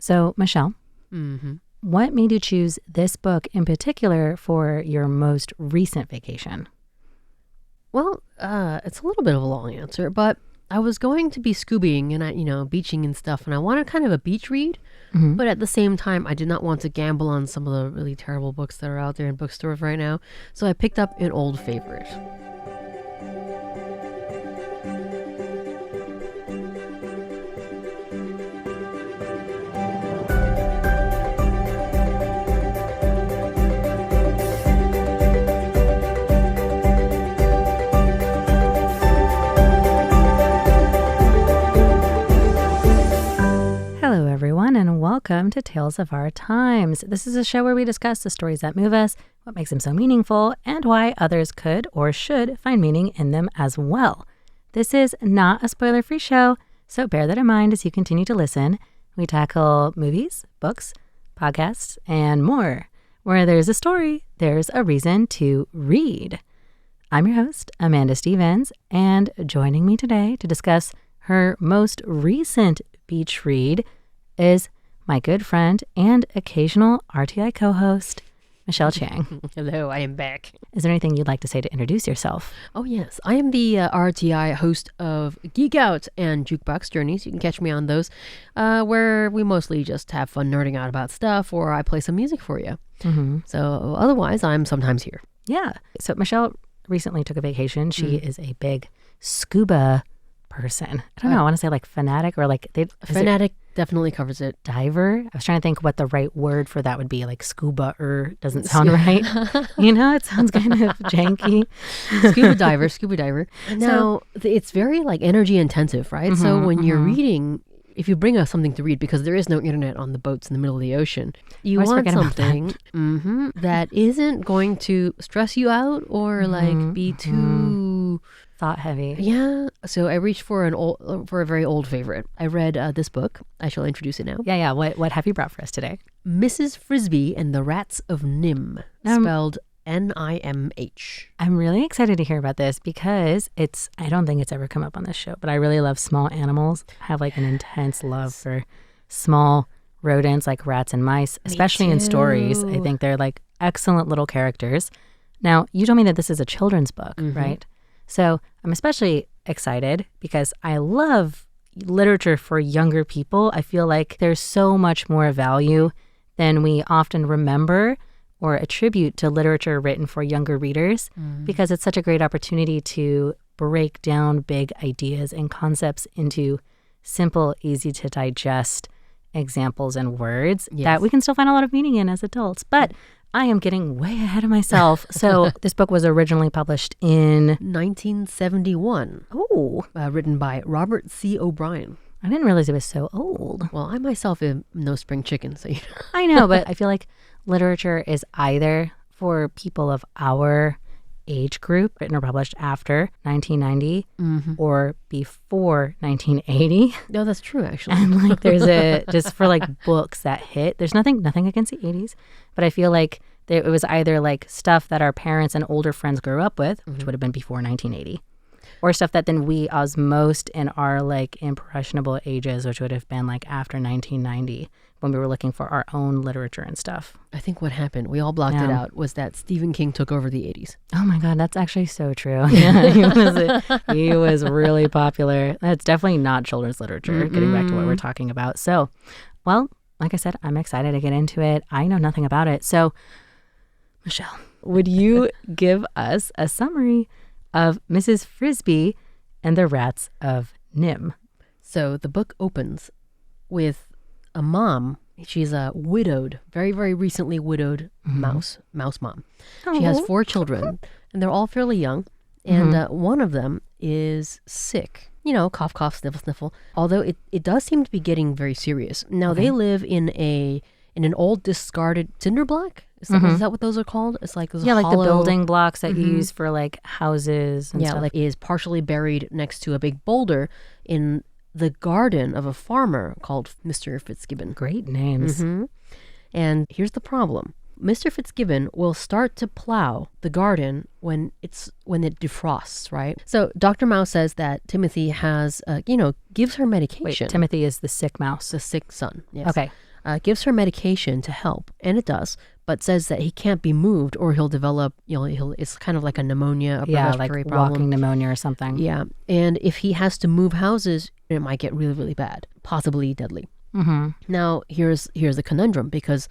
So, Michelle, Mm-hmm. what made you choose this book in particular for your most recent vacation? Well, it's a little bit of a long answer, but I was going to be scubaing and, beaching and stuff, and I wanted kind of a beach read, but at the same time, I did not want to gamble on some of the really terrible books that are out there in bookstores right now, so I picked up an old favorite. Hello, everyone, and welcome to Tales of Our Times. This is a show where we discuss the stories that move us, what makes them so meaningful, and why others could or should find meaning in them as well. This is not a spoiler-free show, so bear that in mind as you continue to listen. We tackle movies, books, podcasts, and more. Where there's a story, there's a reason to read. I'm your host, Amanda Stevens, and joining me today to discuss her most recent beach read is my good friend and occasional RTI co-host, Michelle Chiang. Hello, I am back. Is there anything you'd like to say to introduce yourself? Oh, yes. I am the RTI host of Geek Out and Jukebox Journeys. You can catch me on those, where we mostly just have fun nerding out about stuff, or I play some music for you. Mm-hmm. So otherwise, I'm sometimes here. Yeah. So Michelle recently took a vacation. She is a big scuba person. I don't know. I want to say like fanatic or like... Fanatic definitely covers it. Diver? I was trying to think what the right word for that would be. Like scuba doesn't sound right. It sounds kind of janky. Scuba diver. Now, it's very like energy intensive, right? So when you're reading, if you bring us something to read, because there is no internet on the boats in the middle of the ocean, you want something that isn't going to stress you out or like be too... thought heavy. Yeah. So I reached for a very old favorite. I read this book. I shall introduce it now. Yeah. What have you brought for us today? Mrs. Frisby and the Rats of NIMH, spelled NIMH. I'm really excited to hear about this because I don't think it's ever come up on this show, but I really love small animals. I have like an intense love for small rodents like rats and mice, especially in stories. I think they're like excellent little characters. Now, you told me that this is a children's book, right? So I'm especially excited because I love literature for younger people. I feel like there's so much more value than we often remember or attribute to literature written for younger readers because it's such a great opportunity to break down big ideas and concepts into simple, easy to digest examples and words that we can still find a lot of meaning in as adults. But I am getting way ahead of myself. So this book was originally published in 1971. Oh, written by Robert C. O'Brien. I didn't realize it was so old. Well, I myself am no spring chicken, so I know, but I feel like literature is either for people of our age group, written or published after 1990 or before 1980. No, that's true, actually. And like there's just for like books that hit, there's nothing against the 80s, but I feel like it was either like stuff that our parents and older friends grew up with, which would have been before 1980, or stuff that then we osmosed in our like impressionable ages, which would have been like after 1990 when we were looking for our own literature and stuff. I think what happened, we all blocked it out, was that Stephen King took over the 80s. Oh my God, that's actually so true. Yeah, he was really popular. That's definitely not children's literature, getting back to what we're talking about. So, well, like I said, I'm excited to get into it. I know nothing about it. So, Michelle, would you give us a summary of Mrs. Frisby and the Rats of NIMH? So the book opens with a mom. She's a widowed, very, very recently widowed mouse mom. She has 4 children, and they're all fairly young. And one of them is sick. Cough, cough, sniffle, sniffle. Although it does seem to be getting very serious. Now, they live in an old discarded cinder block. Is that what those are called? It's like those hollow... like the building blocks that you use for like houses and stuff. Like it is partially buried next to a big boulder in the garden of a farmer called Mr. Fitzgibbon. Great names. And here's the problem. Mr. Fitzgibbon will start to plow the garden when it defrosts, right? So Dr. Mouse says that Timothy has, gives her medication. Wait, Timothy is the sick mouse. The sick son, yes. Okay. gives her medication to help, and it does, but says that he can't be moved or he'll develop, it's kind of like a pneumonia, upper respiratory like problem. walking pneumonia or something. Yeah, and if he has to move houses, it might get really, really bad, possibly deadly. Mm-hmm. Now, here's the conundrum, because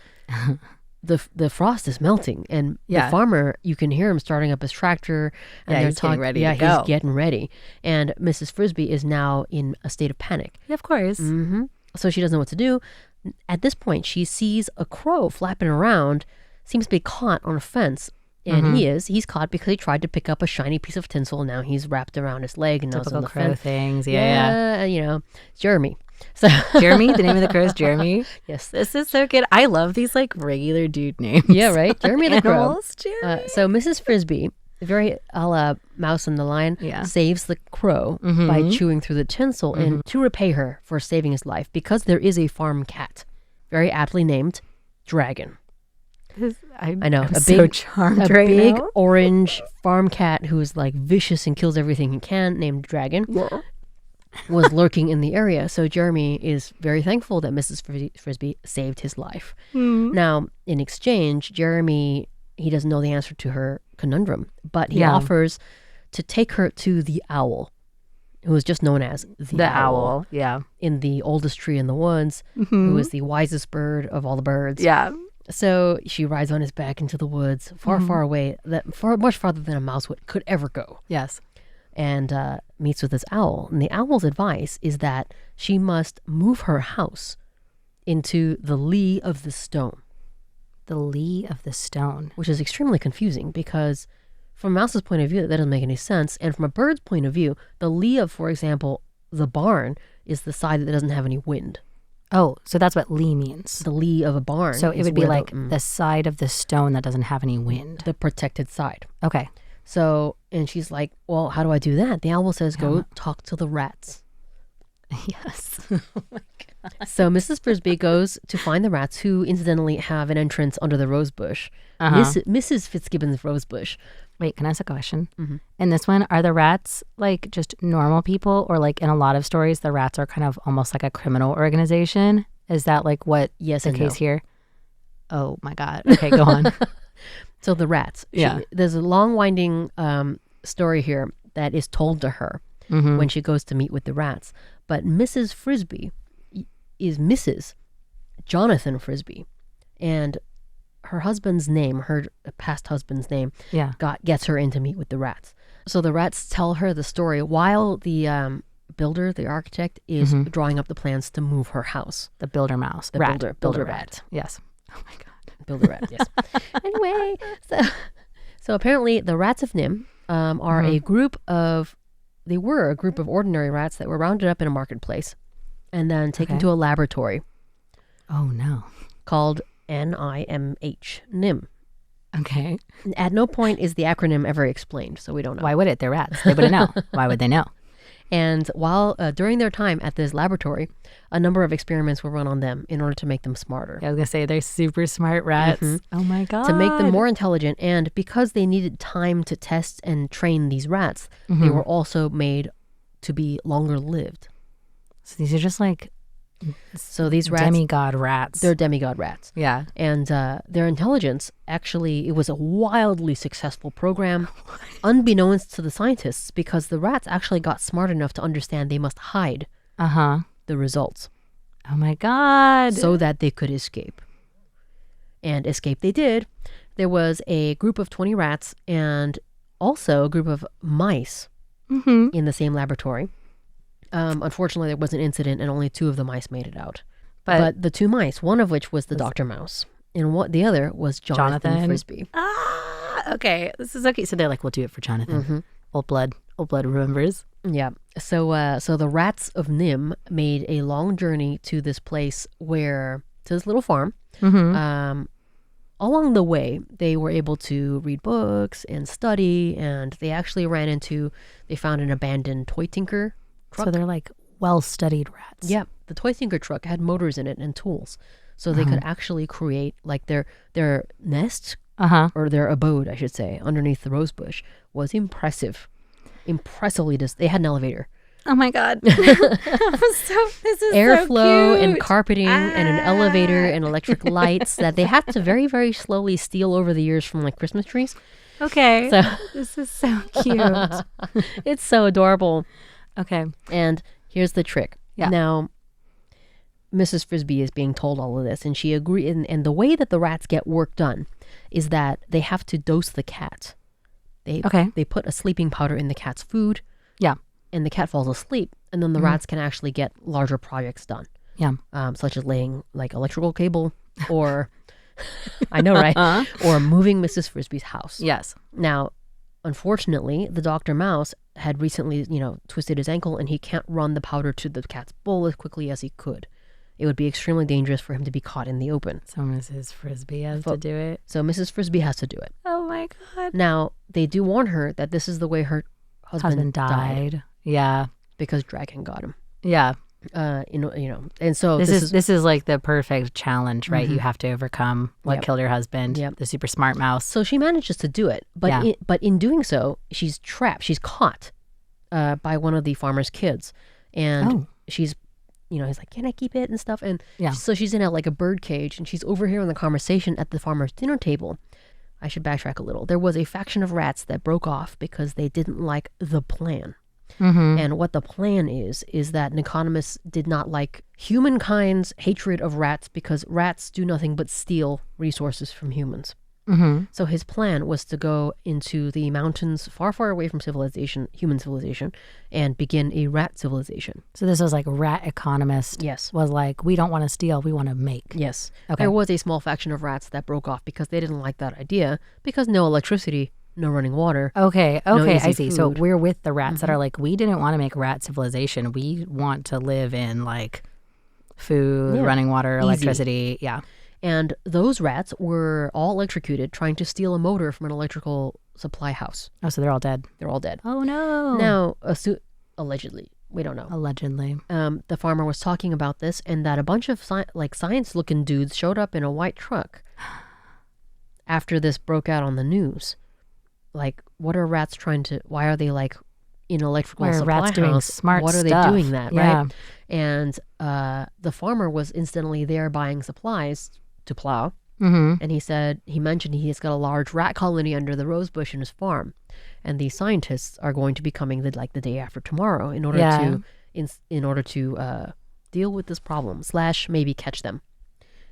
the frost is melting, and the farmer, you can hear him starting up his tractor, and they're he's getting ready to he's go. getting ready, and Mrs. Frisby is now in a state of panic. Yeah, of course. Mm-hmm. So she doesn't know what to do. At this point, she sees a crow flapping around, seems to be caught on a fence. And he's caught because he tried to pick up a shiny piece of tinsel. And now he's wrapped around his leg and now it's on the crow fence. Things. Yeah. It's Jeremy. So Jeremy, the name of the crow is Jeremy. Yes. This is so good. I love these like regular dude names. Yeah, right? Jeremy the crow. Animals, Jeremy. So Mrs. Frisby, very a la Mouse in the Lion, saves the crow by chewing through the tinsel and to repay her for saving his life, because there is a farm cat, very aptly named Dragon. I know, I'm so charmed right big now. orange farm cat who is like vicious and kills everything he can, named Dragon, was lurking in the area. So Jeremy is very thankful that Mrs. Frisby saved his life. Now, in exchange, Jeremy, he doesn't know the answer to her conundrum, but he offers to take her to the owl, who is just known as the owl. Yeah. In the oldest tree in the woods, who is the wisest bird of all the birds. Yeah. So she rides on his back into the woods, far, far away, much farther than a mouse could ever go. Yes. And meets with this owl. And the owl's advice is that she must move her house into the lee of the stone. The lee of the stone. Which is extremely confusing, because from a mouse's point of view, that doesn't make any sense. And from a bird's point of view, the lee of, for example, the barn is the side that doesn't have any wind. Oh, so that's what lee means. The lee of a barn. So it would be like the side of the stone that doesn't have any wind. The protected side. Okay. So, and she's like, well, how do I do that? The owl says, go talk to the rats. Yes. Oh my God. So Mrs. Frisby goes to find the rats, who incidentally have an entrance under the rose bush. Mrs. Fitzgibbon's rose bush. Wait, can I ask a question? In this one, are the rats like just normal people, or like in a lot of stories, the rats are kind of almost like a criminal organization? Is that like what the case here? Oh my God. Okay, go on. So the rats. There's a long winding story here that is told to her when she goes to meet with the rats. But Mrs. Frisby is Mrs. Jonathan Frisby. And her husband's name, her past husband's name, gets her in to meet with the rats. So the rats tell her the story while the builder, the architect, is drawing up the plans to move her house. The builder mouse. The builder rat. Yes. Oh my God. Builder rat, yes. Anyway, so apparently the Rats of NIMH are a group of ordinary rats that were rounded up in a marketplace and then taken to a laboratory. Oh no. Called NIMH, NIMH. Okay. At no point is the acronym ever explained, so we don't know. Why would it? They're rats. They wouldn't know. Why would they know? And while during their time at this laboratory, a number of experiments were run on them in order to make them smarter. I was going to say, they're super smart rats. Oh my God. To make them more intelligent, and because they needed time to test and train these rats, they were also made to be longer lived. So these are just like these rats, demigod rats. They're demigod rats. Yeah. And their intelligence, actually, it was a wildly successful program, unbeknownst to the scientists, because the rats actually got smart enough to understand they must hide the results. Oh my God. So that they could escape. And escape they did. There was a group of 20 rats and also a group of mice in the same laboratory. Unfortunately, there was an incident and only 2 of the mice made it out. But the 2 mice, one of which was the Dr. Mouse, and the other was Jonathan Frisby. Okay. This is okay. So they're like, we'll do it for Jonathan. Old blood remembers. Yeah. So the Rats of NIMH made a long journey to this place to this little farm. Along the way, they were able to read books and study, and they actually they found an abandoned toy tinker truck. So they're like well-studied rats. Yeah. The toy tinker truck had motors in it and tools. So they could actually create like their nest or their abode, I should say, underneath the rose bush was impressive. Impressively, they had an elevator. Oh my God. This is airflow so cute. and carpeting and an elevator and electric lights that they had to very, very slowly steal over the years from like Christmas trees. Okay. So This is so cute. it's so adorable. Okay. And here's the trick. Yeah. Now, Mrs. Frisby is being told all of this, and she agreed. And the way that the rats get work done is that they have to dose the cat. They put a sleeping powder in the cat's food. Yeah. And the cat falls asleep, and then the rats can actually get larger projects done. Yeah. Such as laying like electrical cable or, I know, right? Or moving Mrs. Frisby's house. Yes. Now, unfortunately, the Dr. Mouse had recently, twisted his ankle, and he can't run the powder to the cat's bowl as quickly as he could. It would be extremely dangerous for him to be caught in the open. So Mrs. Frisby has to do it. So Mrs. Frisby has to do it. Oh my God. Now, they do warn her that this is the way her husband died. Yeah. because dragon got him. Yeah. And so this is like the perfect challenge, right? You have to overcome what killed your husband, the super smart mouse. So she manages to do it, but but in doing so, she's trapped. She's caught by one of the farmer's kids, and she's, he's like, "Can I keep it?" and stuff, and so she's in a bird cage, and she's overhearing the conversation at the farmer's dinner table. I should backtrack a little. There was a faction of rats that broke off because they didn't like the plan. And what the plan is that Nicodemus did not like humankind's hatred of rats because rats do nothing but steal resources from humans. So his plan was to go into the mountains far, far away from civilization, human civilization, and begin a rat civilization. So this was like rat economist. Yes. Was like, we don't want to steal, we want to make. Yes. Okay. There was a small faction of rats that broke off because they didn't like that idea, because no electricity, no running water. Okay, I see. Food. So we're with the rats that are like, we didn't want to make rat civilization. We want to live in like food, running water, electricity. Yeah. And those rats were all electrocuted trying to steal a motor from an electrical supply house. Oh, so they're all dead. They're all dead. Oh, no. Now, allegedly, we don't know. Allegedly. The farmer was talking about this, and that a bunch of science-looking dudes showed up in a white truck after this broke out on the news. Like, what are rats trying to? Why are they in electrical supply rats doing house? smart What are stuff? they doing that? Yeah. Right. And the farmer was instantly there buying supplies to plow. And he mentioned he's got a large rat colony under the rose bush in his farm, and these scientists are going to be coming the day after tomorrow in order to deal with this problem / maybe catch them.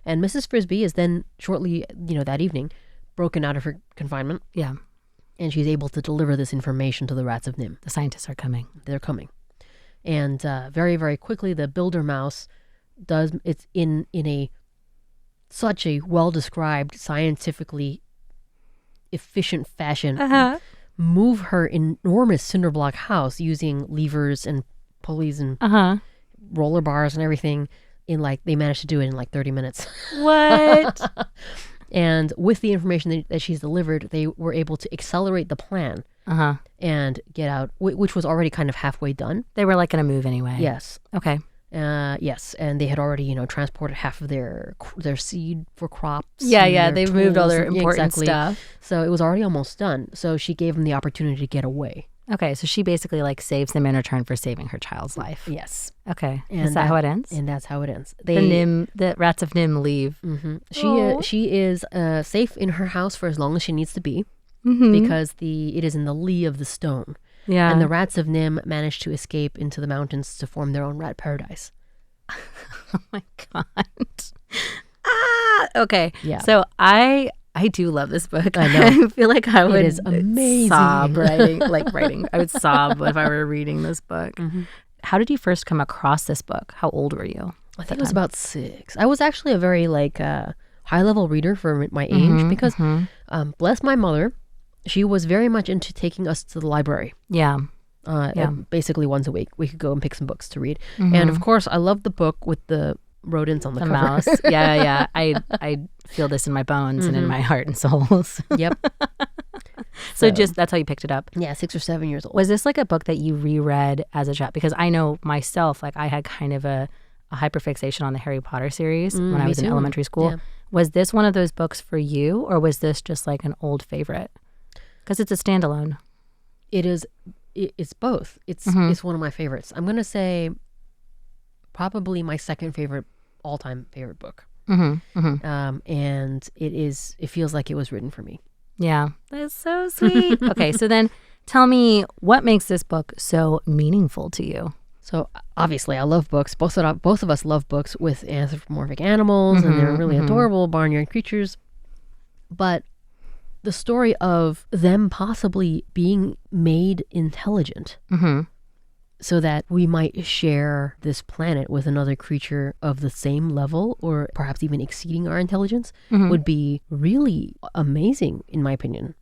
And Mrs. Frisby is then shortly that evening broken out of her confinement. Yeah. And she's able to deliver this information to the Rats of NIMH. The scientists are coming. They're coming. And very, very quickly, the builder mouse it's in such a well-described, scientifically efficient fashion, move her enormous cinder block house using levers and pulleys and roller bars and everything. They managed to do it in 30 minutes. What? And with the information that she's delivered, they were able to accelerate the plan and get out, which was already kind of halfway done. They were going to move anyway. Yes. Okay. Yes, and they had already, transported half of their seed for crops. Yeah, they've moved all their important stuff. So it was already almost done. So she gave them the opportunity to get away. Okay, so she basically saves them in return for saving her child's life. Yes. Okay, is that how it ends? And that's how it ends. The Rats of NIMH leave. She is safe in her house for as long as she needs to be, because it is in the lee of the stone. Yeah. And the Rats of NIMH managed to escape into the mountains to form their own rat paradise. Oh my God. Okay. Yeah. So I do love this book. I know. I feel like I would It is amazing. sob writing. I would sob if I were reading this book. How did you first come across this book? How old were you? I think I was about 6. I was actually a very high-level reader for my age because, bless my mother, she was very much into taking us to the library. Yeah. Basically once a week. We could go and pick some books to read. And of course, I loved the book with the rodents on the cover. Mouse. Yeah. I feel this in my bones and in my heart and souls. Yep. So that's how you picked it up? Yeah, 6 or 7 years old. Was this a book that you reread as a child? Because I know myself, I had kind of a hyperfixation on the Harry Potter series when I was in elementary school. Yeah. Was this one of those books for you, or was this just an old favorite? Because it's a standalone. It is It's both. It's one of my favorites. I'm going to say probably my second favorite, all-time favorite book. And it feels like it was written for me. Yeah, that's so sweet. Okay, so then tell me, what makes this book so meaningful to you? So obviously, I love books. Both of us love books with anthropomorphic animals, and they're really adorable barnyard creatures. But the story of them possibly being made intelligent so that we might share this planet with another creature of the same level, or perhaps even exceeding our intelligence, would be really amazing, in my opinion,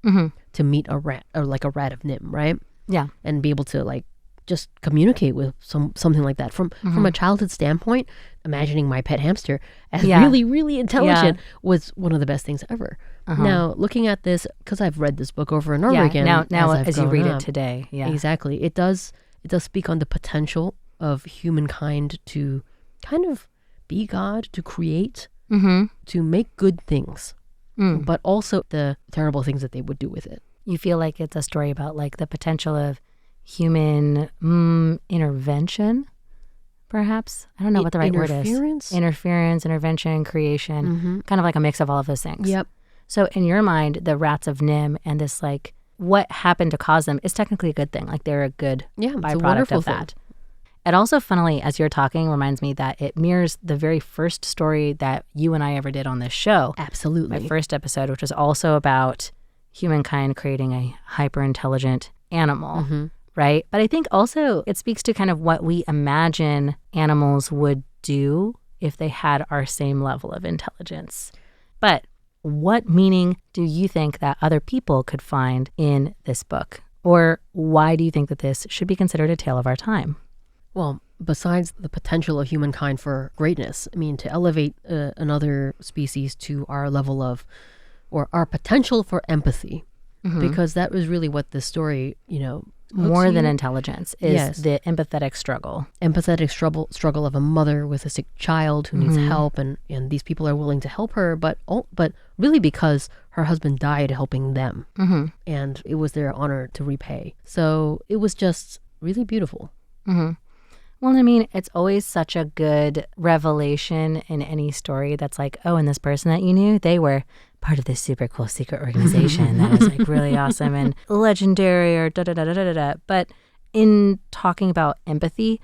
to meet a rat, or like a rat of NIMH, right? Yeah. And be able to like just communicate with something like that. From a childhood standpoint, imagining my pet hamster as really, really intelligent was one of the best things ever. Now, looking at this, because I've read this book over and over again. Now as you read it today. Yeah. Exactly. It does speak on the potential of humankind to kind of be God, to create, to make good things, but also the terrible things that they would do with it. You feel like it's a story about like the potential of human intervention, perhaps? I don't know what the right word is. Interference, intervention, creation, kind of like a mix of all of those things. Yep. So in your mind, the Rats of NIMH and this like what happened to cause them is technically a good thing. Like they're a good byproduct of that. It also, funnily, as you're talking, reminds me that it mirrors the very first story that you and I ever did on this show. Absolutely. My first episode, which was also about humankind creating a hyper-intelligent animal, right? But I think also it speaks to kind of what we imagine animals would do if they had our same level of intelligence. But what meaning do you think that other people could find in this book? Or why do you think that this should be considered a tale of our time? Well, besides the potential of humankind for greatness, I mean, to elevate another species to our level of, or our potential for empathy, because that was really what this story, more than intelligence is the empathetic struggle. Empathetic struggle of a mother with a sick child who needs help, and these people are willing to help her, but really because her husband died helping them, and it was their honor to repay. So it was just really beautiful. Well, I mean, it's always such a good revelation in any story that's like, oh, and this person that you knew, they were part of this super cool secret organization that is like really awesome and legendary or da-da-da-da-da-da. But in talking about empathy,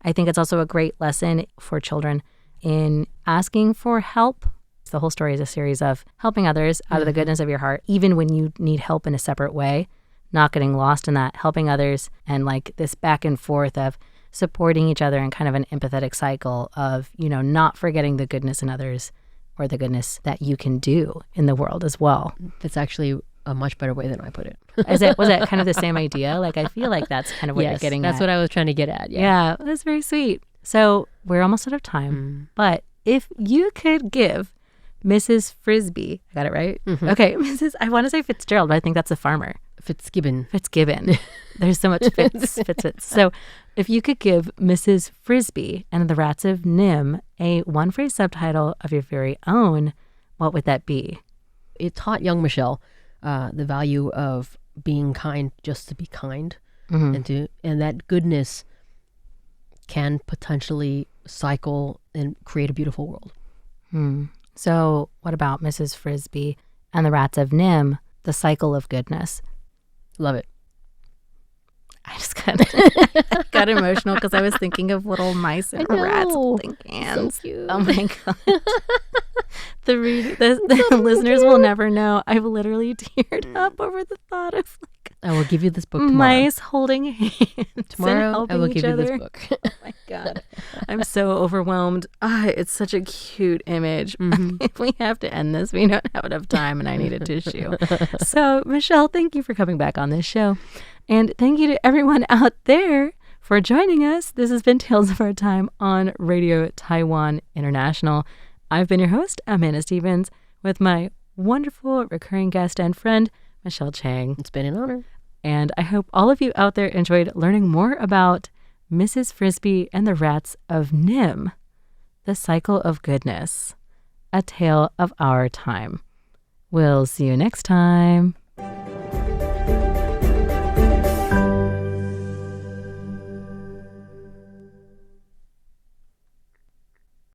I think it's also a great lesson for children in asking for help. The whole story is a series of helping others out of the goodness of your heart, even when you need help in a separate way, not getting lost in that, helping others, and like this back and forth of supporting each other in kind of an empathetic cycle of, not forgetting the goodness in others or the goodness that you can do in the world as well. That's actually a much better way than I put it. Was that kind of the same idea? Like, I feel like that's kind of what you're getting at. That's what I was trying to get at. Yeah, that's very sweet. So we're almost out of time, but if you could give Mrs. Frisby, I got it right? Okay, I want to say Fitzgerald, but I think that's a farmer. Fitzgibbon. There's so much Fitz. So if you could give Mrs. Frisby and the Rats of NIMH a one-phrase subtitle of your very own, what would that be? It taught young Michelle the value of being kind just to be kind, and that goodness can potentially cycle and create a beautiful world. So what about Mrs. Frisby and the Rats of NIMH, the cycle of goodness? Love it. I just got emotional because I was thinking of little mice and rats holding hands. So cute. Oh my God. The listeners will never know. I've literally teared up over the thought of I will give you this book tomorrow. Mice holding hands. Tomorrow I will give you this book. Oh my God. I'm so overwhelmed. It's such a cute image. If we have to end this, we don't have enough time and I need a tissue. So Michelle, thank you for coming back on this show. And thank you to everyone out there for joining us. This has been Tales of Our Time on Radio Taiwan International. I've been your host, Amanda Stevens, with my wonderful recurring guest and friend, Michelle Chiang. It's been an honor. And I hope all of you out there enjoyed learning more about Mrs. Frisby and the Rats of NIMH, the cycle of goodness, a tale of our time. We'll see you next time.